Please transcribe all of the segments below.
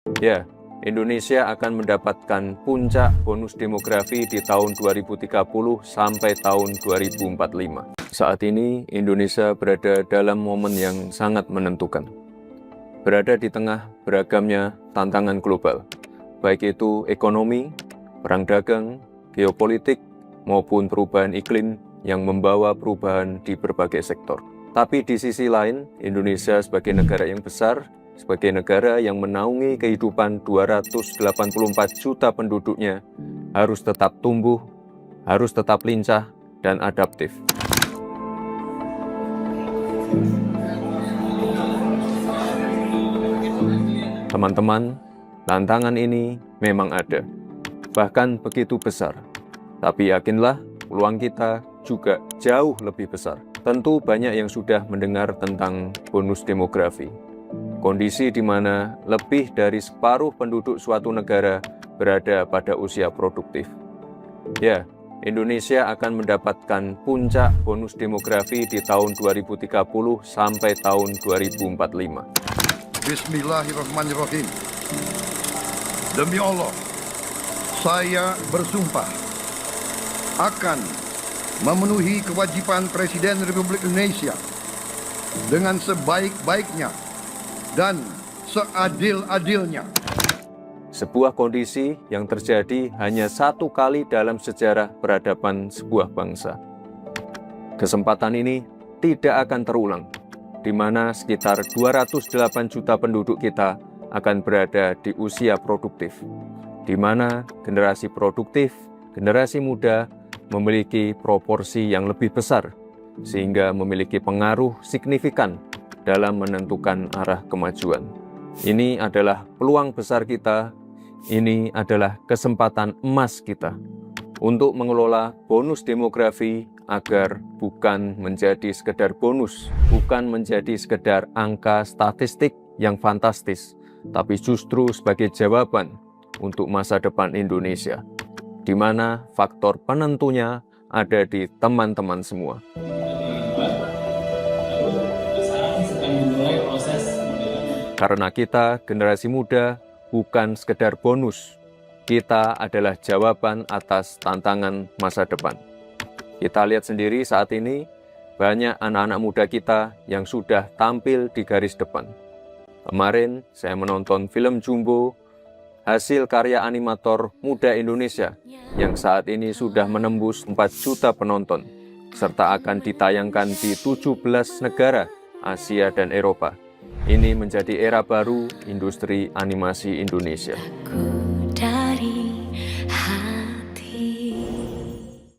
Ya, Indonesia akan mendapatkan puncak bonus demografi di tahun 2030 sampai tahun 2045. Saat ini, Indonesia berada dalam momen yang sangat menentukan. Berada di tengah beragamnya tantangan global, baik itu ekonomi, perang dagang, geopolitik, maupun perubahan iklim yang membawa perubahan di berbagai sektor. Tapi di sisi lain, Indonesia sebagai negara yang besar, sebagai negara yang menaungi kehidupan 284 juta penduduknya, harus tetap tumbuh, harus tetap lincah, dan adaptif. Teman-teman, tantangan ini memang ada, bahkan begitu besar. Tapi yakinlah, peluang kita juga jauh lebih besar. Tentu banyak yang sudah mendengar tentang bonus demografi. Kondisi di mana lebih dari separuh penduduk suatu negara berada pada usia produktif. Ya, Indonesia akan mendapatkan puncak bonus demografi di tahun 2030 sampai tahun 2045. Bismillahirrahmanirrahim. Demi Allah, saya bersumpah akan memenuhi kewajiban Presiden Republik Indonesia dengan sebaik-baiknya dan seadil-adilnya. Sebuah kondisi yang terjadi hanya satu kali dalam sejarah peradaban sebuah bangsa. Kesempatan ini tidak akan terulang, di mana sekitar 208 juta penduduk kita akan berada di usia produktif, di mana generasi produktif, generasi muda memiliki proporsi yang lebih besar, sehingga memiliki pengaruh signifikan dalam menentukan arah kemajuan. Ini adalah peluang besar kita, ini adalah kesempatan emas kita untuk mengelola bonus demografi agar bukan menjadi sekedar bonus, bukan menjadi sekedar angka statistik yang fantastis, tapi justru sebagai jawaban untuk masa depan Indonesia, di mana faktor penentunya ada di teman-teman semua. Karena kita, generasi muda, bukan sekedar bonus, kita adalah jawaban atas tantangan masa depan. Kita lihat sendiri saat ini, banyak anak-anak muda kita yang sudah tampil di garis depan. Kemarin, saya menonton film Jumbo, hasil karya animator muda Indonesia, yang saat ini sudah menembus 4 juta penonton, serta akan ditayangkan di 17 negara Asia dan Eropa. Ini menjadi era baru industri animasi Indonesia.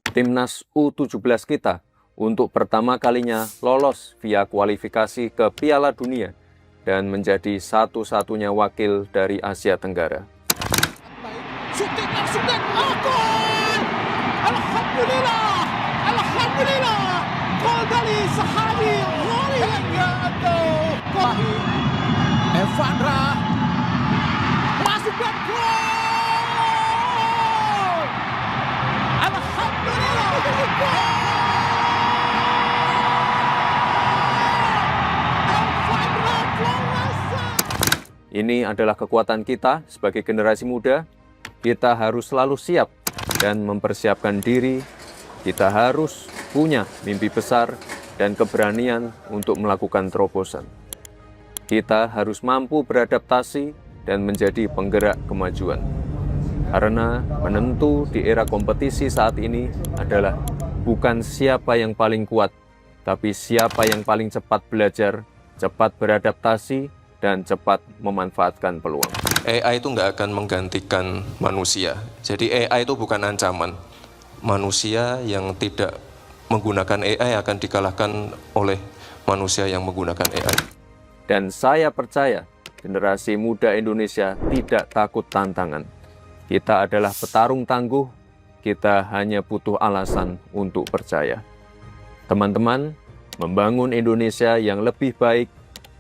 Timnas U17 kita untuk pertama kalinya lolos via kualifikasi ke Piala Dunia dan menjadi satu-satunya wakil dari Asia Tenggara. Syuting langsung dan gol! Alhamdulillah! Alhamdulillah! Gol dari sahabi Rory atau Kohi Evandra masuk dan gol! Alhamdulillah! Ini adalah kekuatan kita sebagai generasi muda. Kita harus selalu siap dan mempersiapkan diri. Kita harus punya mimpi besar dan keberanian untuk melakukan terobosan. Kita harus mampu beradaptasi dan menjadi penggerak kemajuan. Karena penentu di era kompetisi saat ini adalah bukan siapa yang paling kuat, tapi siapa yang paling cepat belajar, cepat beradaptasi, dan cepat memanfaatkan peluang. AI itu nggak akan menggantikan manusia. Jadi AI itu bukan ancaman. Manusia yang tidak menggunakan AI akan dikalahkan oleh manusia yang menggunakan AI. Dan saya percaya generasi muda Indonesia tidak takut tantangan. Kita adalah petarung tangguh, kita hanya butuh alasan untuk percaya. Teman-teman, membangun Indonesia yang lebih baik,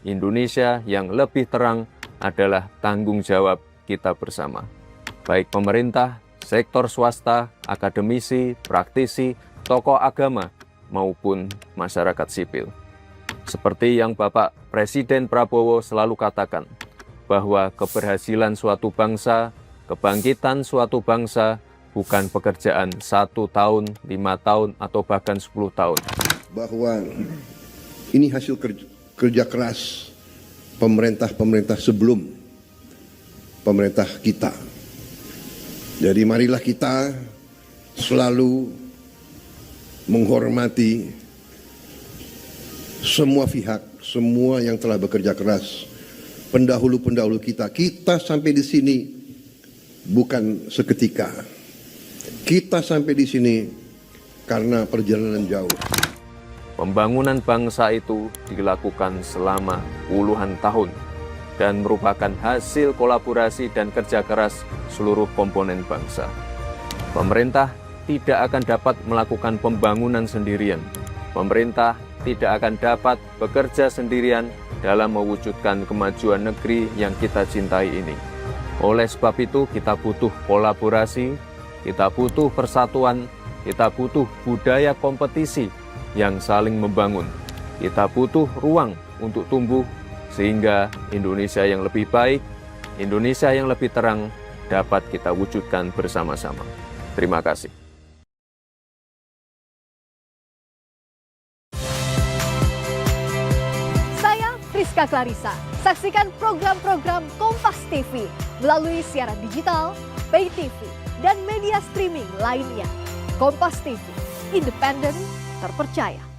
Indonesia yang lebih terang adalah tanggung jawab kita bersama. Baik pemerintah, sektor swasta, akademisi, praktisi, tokoh agama, maupun masyarakat sipil. Seperti yang Bapak Presiden Prabowo selalu katakan, bahwa keberhasilan suatu bangsa, kebangkitan suatu bangsa, bukan pekerjaan 1 tahun, 5 tahun, atau bahkan 10 tahun. Bahwa ini hasil kerja keras pemerintah-pemerintah sebelum pemerintah kita. Jadi marilah kita selalu menghormati semua pihak, semua yang telah bekerja keras, pendahulu-pendahulu kita. Kita sampai di sini bukan seketika. Kita sampai di sini karena perjalanan jauh. Pembangunan bangsa itu dilakukan selama puluhan tahun dan merupakan hasil kolaborasi dan kerja keras seluruh komponen bangsa. Pemerintah tidak akan dapat melakukan pembangunan sendirian. Pemerintah tidak akan dapat bekerja sendirian dalam mewujudkan kemajuan negeri yang kita cintai ini. Oleh sebab itu, kita butuh kolaborasi, kita butuh persatuan, kita butuh budaya kompetisi yang saling membangun. Kita butuh ruang untuk tumbuh sehingga Indonesia yang lebih baik, Indonesia yang lebih terang dapat kita wujudkan bersama-sama. Terima kasih. Saya Priska Clarissa. Saksikan program-program Kompas TV melalui siaran digital, pay TV, dan media streaming lainnya. Kompas TV, independen, terpercaya.